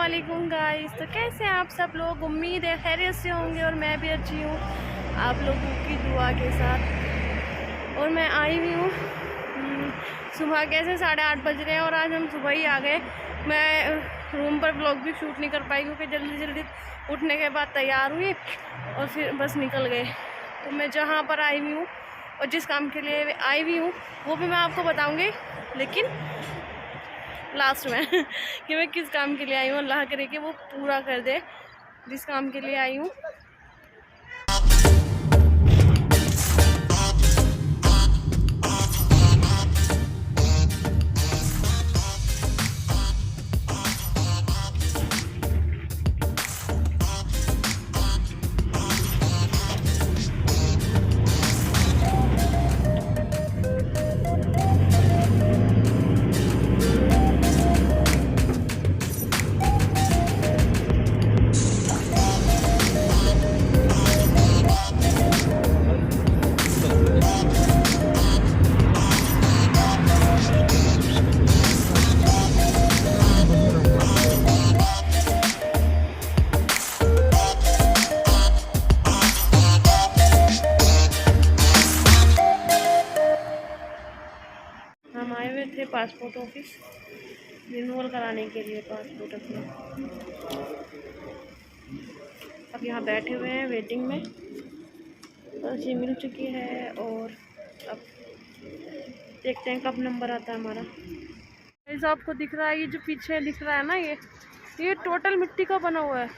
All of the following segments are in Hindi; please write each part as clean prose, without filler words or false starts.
वालेकुम गाइस। तो कैसे हैं आप सब लोग? उम्मीद है खैरियत से होंगे और मैं भी अच्छी हूँ आप लोगों की दुआ के साथ। और मैं आई हुई हूँ सुबह कैसे 8:30 बज रहे हैं और आज हम सुबह ही आ गए। मैं रूम पर व्लॉग भी शूट नहीं कर पाई क्योंकि जल्दी जल्दी उठने के बाद तैयार हुई और फिर बस निकल गए। तो मैं जहाँ पर आई हुई हूँ और जिस काम के लिए आई हुई हूँ वो भी मैं आपको बताऊँगी, लेकिन लास्ट में कि मैं किस काम के लिए आई हूँ। अल्लाह करे कि वो पूरा कर दे जिस काम के लिए आई हूँ। हम आए हुए थे पासपोर्ट ऑफिस रिन्यूअल कराने के लिए पासपोर्ट अपना। अब यहाँ बैठे हुए हैं वेटिंग में। पर्ची मिल चुकी है और अब देखते हैं कब नंबर आता है हमारा। इस आपको दिख रहा है ये जो पीछे दिख रहा है ना, ये टोटल मिट्टी का बना हुआ है।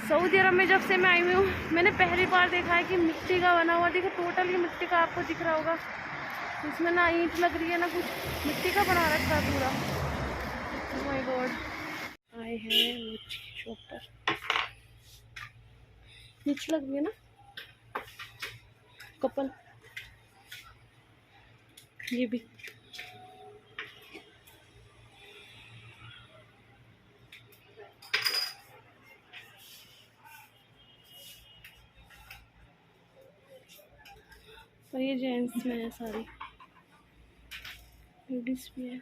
सऊदी अरब में जब से मैं आई हुई हूँ मैंने पहली बार देखा है कि मिट्टी का बना हुआ। देखो टोटल ये मिट्टी का आपको दिख रहा होगा। इसमें ना ईंट लग रही है ना कुछ, मिट्टी का बना रखा है पूरा। Oh my God. आए हैं शॉप पर, नीचे लग रही है ना कपल, ये भी और ये जेंट्स में है सारी, लेडीज भी है।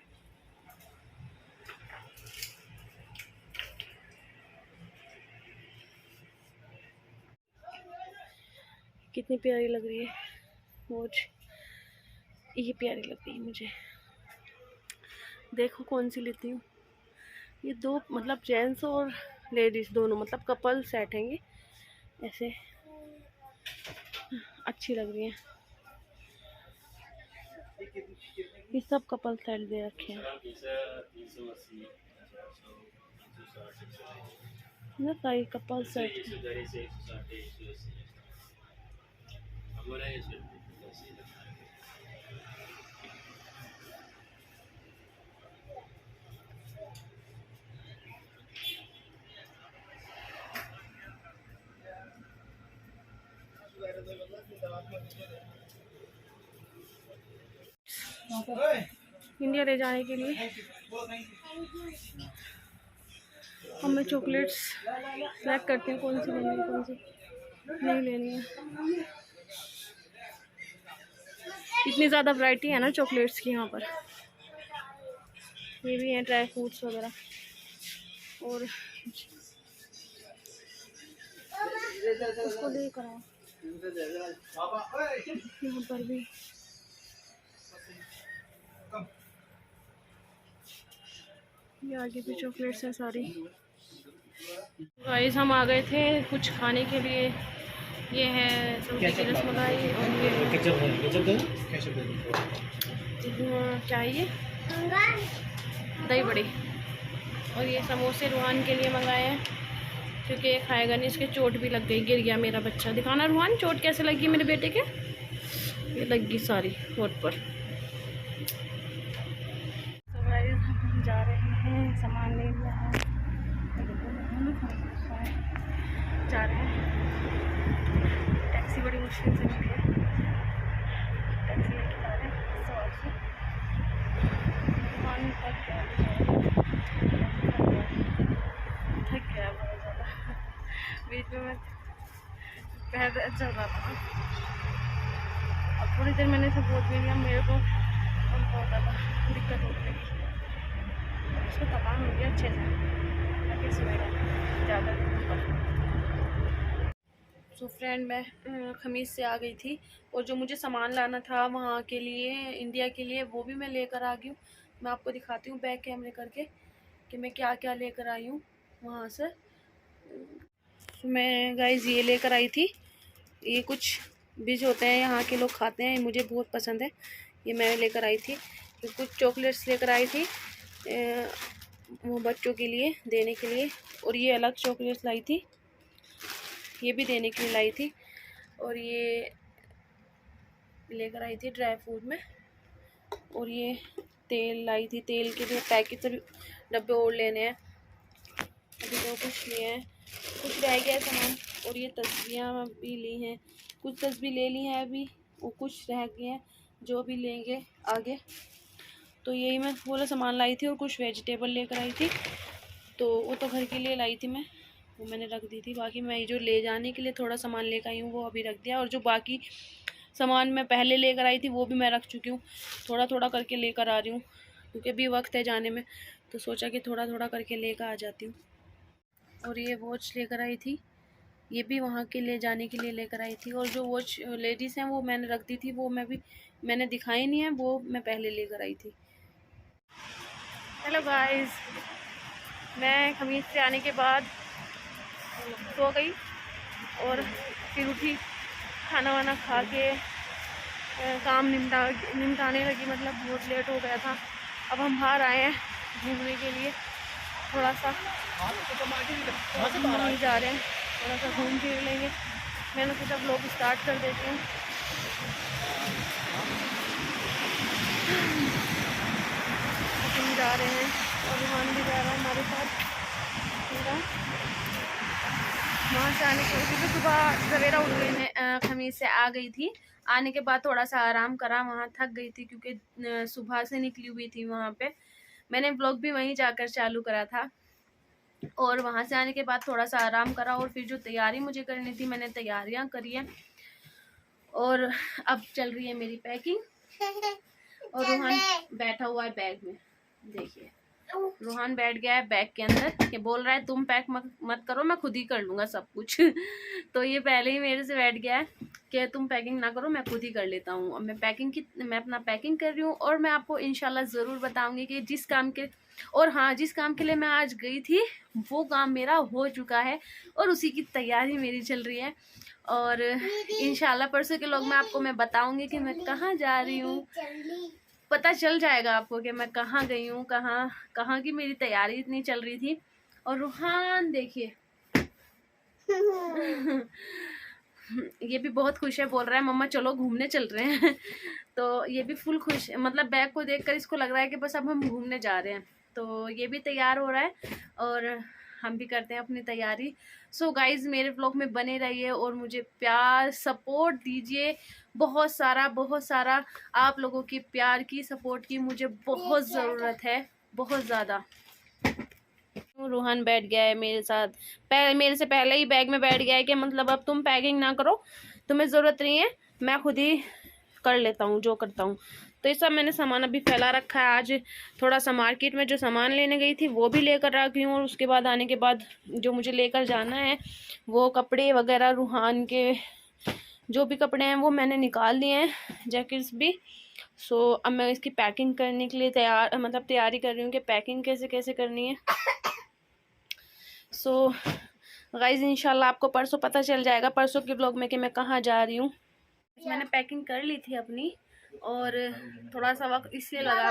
कितनी प्यारी लग रही है वॉच, ये प्यारी लग रही है मुझे। देखो कौन सी लेती हूँ। ये दो मतलब जेंट्स और लेडीज दोनों मतलब कपल सेट हैं, ये ऐसे अच्छी लग रही है। ये सब कपल सेट दे रखे हैं ना, सारी कपल सेट। इंडिया ले जाने के लिए हम मैं चॉकलेट्स सेलेक्ट करते हैं कौन सी लेनी है कौन सी नहीं लेनी है। इतनी ज़्यादा वैरायटी है ना चॉकलेट्स की यहाँ पर। ये भी हैं ड्राई फ्रूट्स वगैरह और उसको लेकर आओ। यहाँ पर भी ये आगे भी चॉकलेट्स हैं सारी। गाइस हम आ गए थे कुछ खाने के लिए। ये है सऊदी की रसमलाई और ये क्या है ये दही बड़ी और ये समोसे रूहान के लिए मंगाए हैं क्योंकि ये खाएगा नहीं, इसके चोट भी लग गई, गिर गया मेरा बच्चा। दिखाना रूहान चोट कैसे लगी मेरे बेटे के। ये लग गई सारी होठ पर। तो गाइस हम जा रहे हैं, सामान ले लिया है, जा रहे हैं। टैक्सी बड़ी मुश्किल से मिली है, टैक्सी लेके जा रहे हैं। थक गया बहुत ज़्यादा, बीच में मैं पैर चल रहा था। अब थोड़ी देर मैंने सपोर्ट भी लिया, मेरे को बहुत ज़्यादा दिक्कत हो गई। इसको थकान हो गया अच्छे से ज़्यादा। सो फ्रेंड, मैं खमीस से आ गई थी और जो मुझे सामान लाना था वहाँ के लिए, इंडिया के लिए, वो भी मैं लेकर आ गई हूँ। मैं आपको दिखाती हूँ बैक कैमरे करके कि मैं क्या क्या लेकर आई हूँ वहाँ से। तो मैं गाइस ये लेकर आई थी, ये कुछ बीज होते हैं, यहाँ के लोग खाते हैं, मुझे बहुत पसंद है, ये मैं लेकर आई थी। तो कुछ चॉकलेट्स लेकर आई थी वो बच्चों के लिए देने के लिए, और ये अलग चॉकलेट्स लाई थी, ये भी देने के लिए लाई थी। और ये लेकर आई थी ड्राई फ्रूट में, और ये तेल लाई थी, तेल के लिए पैकेट सभी डब्बे और लेने हैं, अभी तो कुछ लिए हैं, कुछ रह गया सामान। और ये तस्वीरें भी ली हैं, कुछ तस्वीर ले ली हैं अभी, और कुछ रह गए हैं जो भी लेंगे आगे। तो यही मैं पूरा सामान लाई थी, और कुछ वेजिटेबल लेकर आई थी, तो वो तो घर के लिए लाई थी मैं, वो मैंने रख दी थी। बाकी मैं जो ले जाने के लिए थोड़ा सामान लेकर आई हूँ वो अभी रख दिया, और जो बाकी सामान मैं पहले लेकर आई थी वो भी मैं रख चुकी हूँ, थोड़ा थोड़ा करके लेकर आ रही हूँ क्योंकि अभी वक्त है जाने में, तो सोचा कि थोड़ा थोड़ा करके लेकर आ जाती हूँ। और ये वॉच लेकर आई थी, ये भी वहाँ के ले जाने के लिए लेकर आई थी, और जो वॉच लेडीज़ हैं वो मैंने रख दी थी, वो मैंने दिखाई नहीं है, वो मैं पहले लेकर आई थी। हेलो गाइस, मैं खमीस से आने के बाद सो गई और फिर उठी, खाना वाना खा के काम निपटाने लगी, मतलब बहुत लेट हो गया था। अब हम बाहर आए हैं घूमने के लिए, थोड़ा सा नहीं जा रहे हैं, थोड़ा सा घूम फिर लेंगे। मैंने सोचा ब्लॉग स्टार्ट कर देती हूँ। हम जा रहे हैं और रुहान भी जा रहा है हमारे साथ। वहाँ से आने के बाद सुबह सवेरा उठ गई, मैं खमीस से आ गई थी। आने के बाद थोड़ा सा आराम करा, वहाँ थक गई थी क्योंकि सुबह से निकली हुई थी वहाँ पे। मैंने ब्लॉग भी वहीं जाकर चालू करा था, और वहाँ से आने के बाद थोड़ा सा आराम करा, और फिर जो तैयारी मुझे करनी थी मैंने तैयारियाँ करी हैं, और अब चल रही है मेरी पैकिंग। और रूहान बैठा हुआ है बैग में, देखिए रूहान बैठ गया है बैग के अंदर, ये बोल रहा है तुम पैक मत करो, मैं खुद ही कर लूँगा सब कुछ। तो ये पहले ही मेरे से बैठ गया है कि तुम पैकिंग ना करो, मैं खुद ही कर लेता हूँ। अब मैं अपना पैकिंग कर रही हूँ, और मैं आपको इंशाल्लाह ज़रूर बताऊँगी कि जिस काम के, और हाँ, जिस काम के लिए मैं आज गई थी वो काम मेरा हो चुका है, और उसी की तैयारी मेरी चल रही है। और इंशाल्लाह परसों के लोग मैं बताऊँगी कि मैं कहाँ जा रही हूँ, पता चल जाएगा आपको कि मैं कहाँ गई हूँ, कहाँ की मेरी तैयारी इतनी चल रही थी। और रूहान देखिए ये भी बहुत खुश है, बोल रहा है मम्मा चलो घूमने चल रहे हैं। तो ये भी फुल खुश, मतलब बैग को देखकर इसको लग रहा है कि बस अब हम घूमने जा रहे हैं। तो ये भी तैयार हो रहा है और हम भी करते हैं अपनी तैयारी। सो गाइज, मेरे व्लॉग में बने रहिए और मुझे प्यार सपोर्ट दीजिए, बहुत सारा आप लोगों की प्यार की सपोर्ट की मुझे बहुत ज़रूरत है, बहुत ज़्यादा। रूहान बैठ गया है मेरे साथ, मेरे से पहले ही बैग में बैठ गया है कि मतलब अब तुम पैकिंग ना करो, तुम्हें ज़रूरत नहीं है, मैं खुद ही कर लेता हूँ जो करता हूँ। तो ये सब मैंने सामान अभी फैला रखा है। आज थोड़ा सा मार्केट में जो सामान लेने गई थी वो भी लेकर आ गई हूँ, और उसके बाद आने के बाद जो मुझे लेकर जाना है वो कपड़े वगैरह, रूहान के जो भी कपड़े हैं वो मैंने निकाल लिए हैं, जैकेट्स भी। सो अब मैं इसकी पैकिंग करने के लिए तैयारी कर रही हूँ कि पैकिंग कैसे कैसे करनी है। सो गाइज, इंशाल्लाह आपको परसों पता चल जाएगा, परसों के ब्लॉग में, कि मैं कहाँ जा रही हूँ। मैंने पैकिंग कर ली थी अपनी, और थोड़ा सा वक्त इसलिए लगा,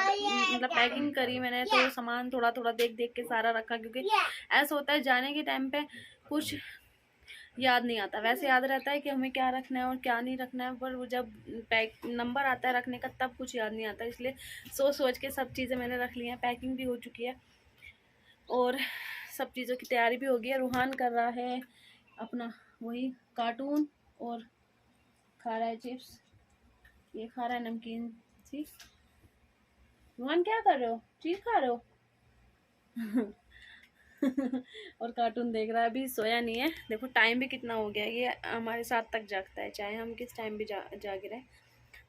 मतलब पैकिंग करी मैंने तो सामान थोड़ा थोड़ा देख देख के सारा रखा, क्योंकि ऐसा होता है जाने के टाइम पे कुछ याद नहीं आता। वैसे याद रहता है कि हमें क्या रखना है और क्या नहीं रखना है, पर वो जब नंबर आता है रखने का तब कुछ याद नहीं आता। इसलिए सोच के सब चीज़ें मैंने रख ली हैं, पैकिंग भी हो चुकी है और सब चीज़ों की तैयारी भी हो गई है। रूहान कर रहा है अपना वही कार्टून और खा रहा है चिप्स, ये खा रहा है नमकीन सी। रूहान क्या कर रहे हो, चीज़ खा रहे हो? और कार्टून देख रहा है, अभी सोया नहीं है। देखो टाइम भी कितना हो गया है, ये हमारे साथ तक जागता है, चाहे हम किस टाइम भी जागे रहे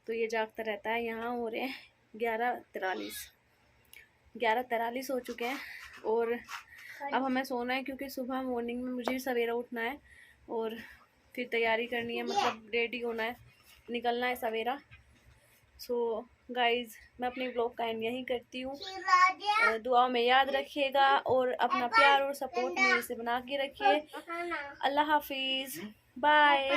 तो ये जागता रहता है। यहाँ हो रहे हैं 11:43। 11:43 हो चुके हैं और अब हमें सोना है, क्योंकि सुबह मॉर्निंग में मुझे सवेरा उठना है और फिर तैयारी करनी है, मतलब रेडी होना है, निकलना है सवेरा। सो गाइज़, मैं अपनी ब्लॉग का एंड यहीं करती हूँ। दुआ में याद रखिएगा और अपना प्यार और सपोर्ट मेरे से बना के रखिए। अल्लाह हाफिज़, बाय।